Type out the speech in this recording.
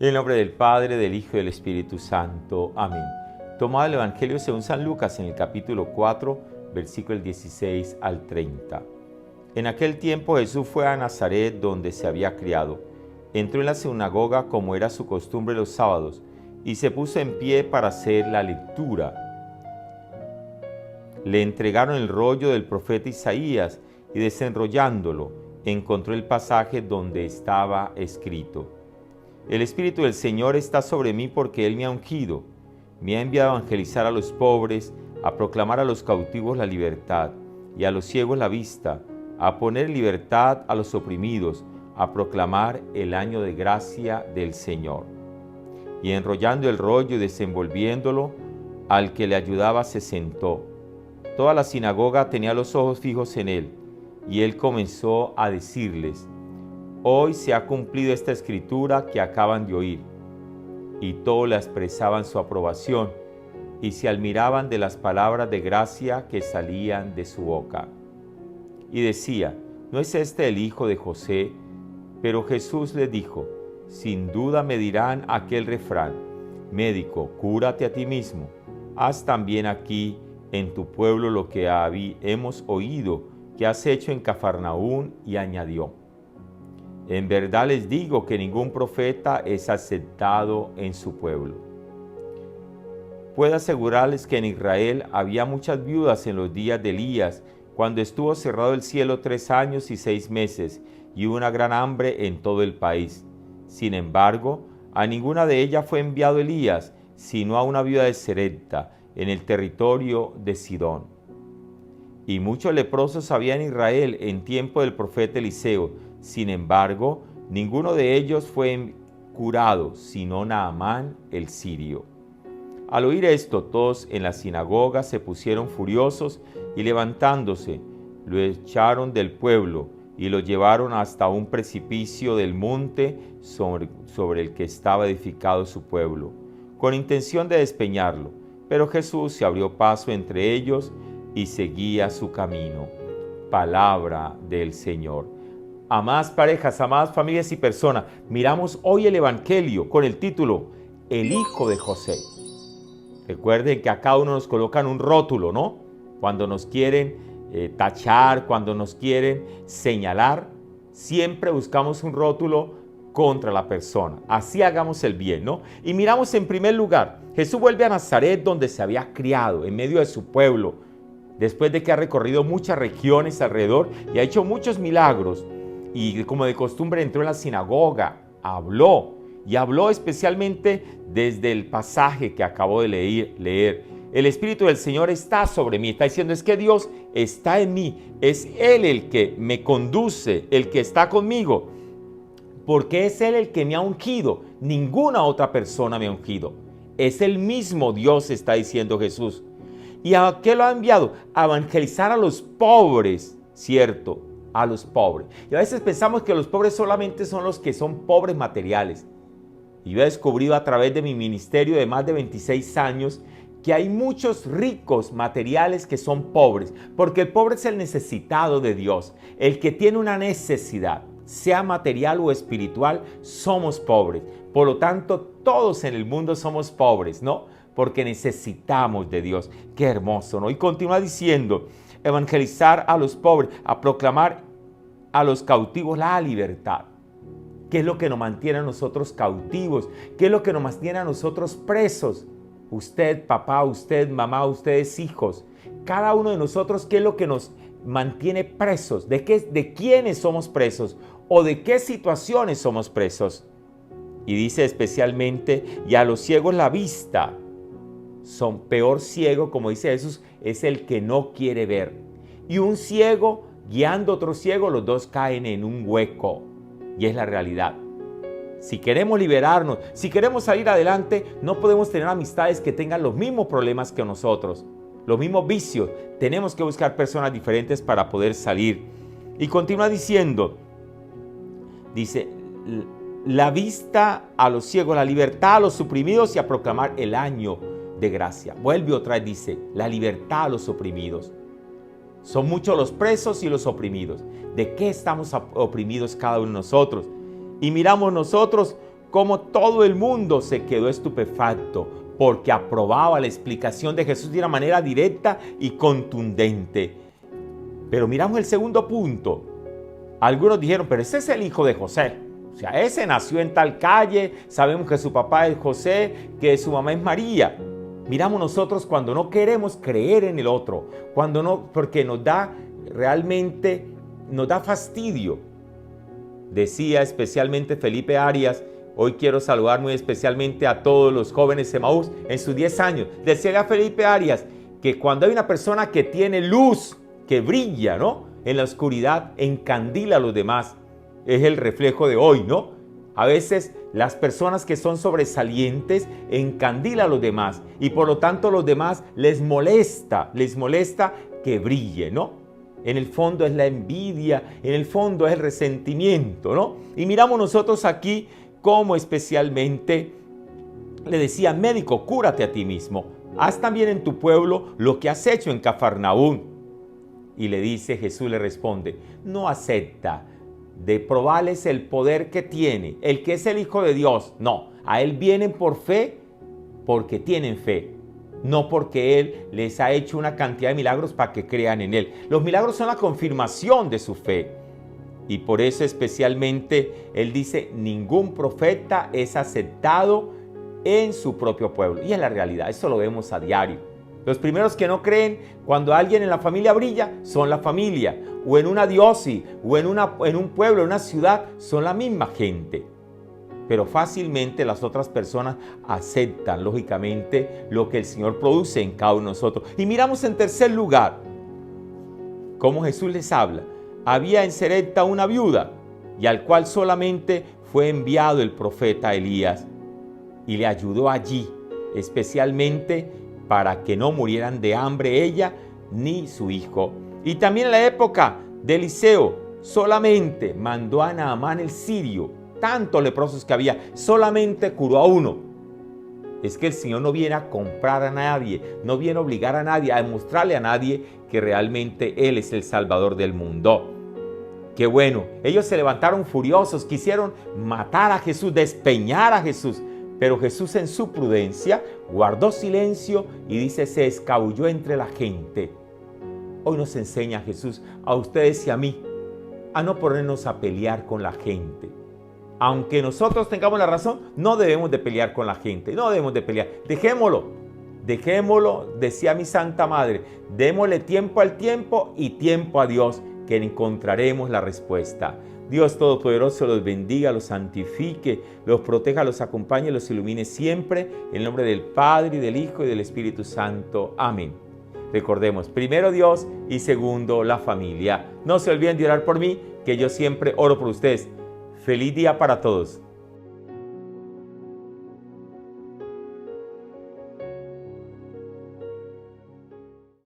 En el nombre del Padre, del Hijo y del Espíritu Santo. Amén. Tomado el Evangelio según San Lucas en el capítulo 4, versículos 16 al 30. En aquel tiempo Jesús fue a Nazaret, donde se había criado. Entró en la sinagoga, como era su costumbre los sábados, y se puso en pie para hacer la lectura. Le entregaron el rollo del profeta Isaías, y desenrollándolo, encontró el pasaje donde estaba escrito: El Espíritu del Señor está sobre mí, porque Él me ha ungido. Me ha enviado a evangelizar a los pobres, a proclamar a los cautivos la libertad y a los ciegos la vista, a poner libertad a los oprimidos, a proclamar el año de gracia del Señor. Y enrollando el rollo y desenvolviéndolo, al que le ayudaba se sentó. Toda la sinagoga tenía los ojos fijos en él, y él comenzó a decirles: Hoy se ha cumplido esta escritura que acaban de oír. Y todos le expresaban su aprobación y se admiraban de las palabras de gracia que salían de su boca. Y decía: ¿No es este el hijo de José? Pero Jesús les dijo: Sin duda me dirán aquel refrán: Médico, cúrate a ti mismo. Haz también aquí en tu pueblo lo que hemos oído que has hecho en Cafarnaún. Y añadió: En verdad les digo que ningún profeta es aceptado en su pueblo. Puedo asegurarles que en Israel había muchas viudas en los días de Elías, cuando estuvo cerrado el cielo 3 años y 6 meses, y hubo una gran hambre en todo el país. Sin embargo, a ninguna de ellas fue enviado Elías, sino a una viuda de Sarepta, en el territorio de Sidón. Y muchos leprosos había en Israel en tiempo del profeta Eliseo. Sin embargo, ninguno de ellos fue curado, sino Naamán el sirio. Al oír esto, todos en la sinagoga se pusieron furiosos y levantándose, lo echaron del pueblo y lo llevaron hasta un precipicio del monte sobre el que estaba edificado su pueblo, con intención de despeñarlo. Pero Jesús se abrió paso entre ellos y seguía su camino. Palabra del Señor. Amadas parejas, amadas familias y personas, miramos hoy el Evangelio con el título El Hijo de José. Recuerden que a cada uno nos colocan un rótulo, ¿no? Cuando nos quieren tachar, cuando nos quieren señalar, siempre buscamos un rótulo contra la persona. Así hagamos el bien, ¿no? Y miramos en primer lugar, Jesús vuelve a Nazaret, donde se había criado, en medio de su pueblo, después de que ha recorrido muchas regiones alrededor y ha hecho muchos milagros. Y como de costumbre entró en la sinagoga, habló especialmente desde el pasaje que acabo de leer. El Espíritu del Señor está sobre mí, está diciendo es que Dios está en mí, es Él el que me conduce, el que está conmigo, porque es Él el que me ha ungido, ninguna otra persona me ha ungido, es el mismo Dios, está diciendo Jesús. ¿Y a qué lo ha enviado? A evangelizar a los pobres, ¿cierto? A los pobres. Y a veces pensamos que los pobres solamente son los que son pobres materiales. Y yo he descubrido a través de mi ministerio de más de 26 años que hay muchos ricos materiales que son pobres, porque el pobre es el necesitado de Dios, el que tiene una necesidad, sea material o espiritual, somos pobres. Por lo tanto, todos en el mundo somos pobres, ¿no? Porque necesitamos de Dios. Qué hermoso, ¿no? Y continúa diciendo: evangelizar a los pobres, a proclamar a los cautivos la libertad. ¿Qué es lo que nos mantiene a nosotros cautivos? ¿Qué es lo que nos mantiene a nosotros presos? Usted, papá, usted, mamá, ustedes, hijos. Cada uno de nosotros, ¿qué es lo que nos mantiene presos? ¿De quiénes somos presos? ¿O de qué situaciones somos presos? Y dice especialmente, y a los ciegos la vista. Son peor ciego, como dice Jesús, es el que no quiere ver. Y un ciego guiando a otro ciego, los dos caen en un hueco. Y es la realidad. Si queremos liberarnos, si queremos salir adelante, no podemos tener amistades que tengan los mismos problemas que nosotros, los mismos vicios. Tenemos que buscar personas diferentes para poder salir. Y continúa diciendo, dice, la vista a los ciegos, la libertad a los oprimidos y a proclamar el año de gracia. Vuelve otra vez, dice, la libertad a los oprimidos. Son muchos los presos y los oprimidos. ¿De qué estamos oprimidos cada uno de nosotros? Y miramos nosotros cómo todo el mundo se quedó estupefacto porque aprobaba la explicación de Jesús de una manera directa y contundente. Pero miramos el segundo punto. Algunos dijeron, pero ese es el hijo de José. O sea, ese nació en tal calle, sabemos que su papá es José, que su mamá es María. Miramos nosotros cuando no queremos creer en el otro, cuando no, porque nos da fastidio. Decía especialmente Felipe Arias, hoy quiero saludar muy especialmente a todos los jóvenes Emaús en sus 10 años. Decía Felipe Arias que cuando hay una persona que tiene luz, que brilla, ¿no?, en la oscuridad, encandila a los demás. Es el reflejo de hoy, ¿no? A veces las personas que son sobresalientes encandilan a los demás y por lo tanto los demás les molesta que brille, ¿no? En el fondo es la envidia, en el fondo es el resentimiento, ¿no? Y miramos nosotros aquí cómo especialmente le decía, médico, cúrate a ti mismo. Haz también en tu pueblo lo que has hecho en Cafarnaúm. Y le dice, Jesús le responde, no acepta de probarles el poder que tiene, el que es el Hijo de Dios. No, a Él vienen por fe, porque tienen fe. No porque Él les ha hecho una cantidad de milagros para que crean en Él. Los milagros son la confirmación de su fe. Y por eso especialmente Él dice, ningún profeta es aceptado en su propio pueblo. Y es la realidad, eso lo vemos a diario. Los primeros que no creen cuando alguien en la familia brilla son la familia, o en una diócesis, o en un pueblo, en una ciudad, son la misma gente. Pero fácilmente las otras personas aceptan, lógicamente, lo que el Señor produce en cada uno de nosotros. Y miramos en tercer lugar, cómo Jesús les habla. Había en Sarepta una viuda, y al cual solamente fue enviado el profeta Elías, y le ayudó allí, especialmente para que no murieran de hambre ella ni su hijo. Y también en la época de Eliseo, solamente mandó a Naamán el sirio, tantos leprosos que había, solamente curó a uno. Es que el Señor no viene a comprar a nadie, no viene a obligar a nadie, a demostrarle a nadie que realmente Él es el Salvador del mundo. Qué bueno, ellos se levantaron furiosos, quisieron matar a Jesús, despeñar a Jesús. Pero Jesús en su prudencia guardó silencio y dice, se escabulló entre la gente. Hoy nos enseña Jesús a ustedes y a mí a no ponernos a pelear con la gente. Aunque nosotros tengamos la razón, no debemos de pelear con la gente, no debemos de pelear. Dejémoslo, decía mi Santa Madre, démosle tiempo al tiempo y tiempo a Dios, que encontraremos la respuesta. Dios Todopoderoso los bendiga, los santifique, los proteja, los acompañe, los ilumine siempre, en el nombre del Padre, y del Hijo, y del Espíritu Santo. Amén. Recordemos, primero Dios y segundo la familia. No se olviden de orar por mí, que yo siempre oro por ustedes. Feliz día para todos.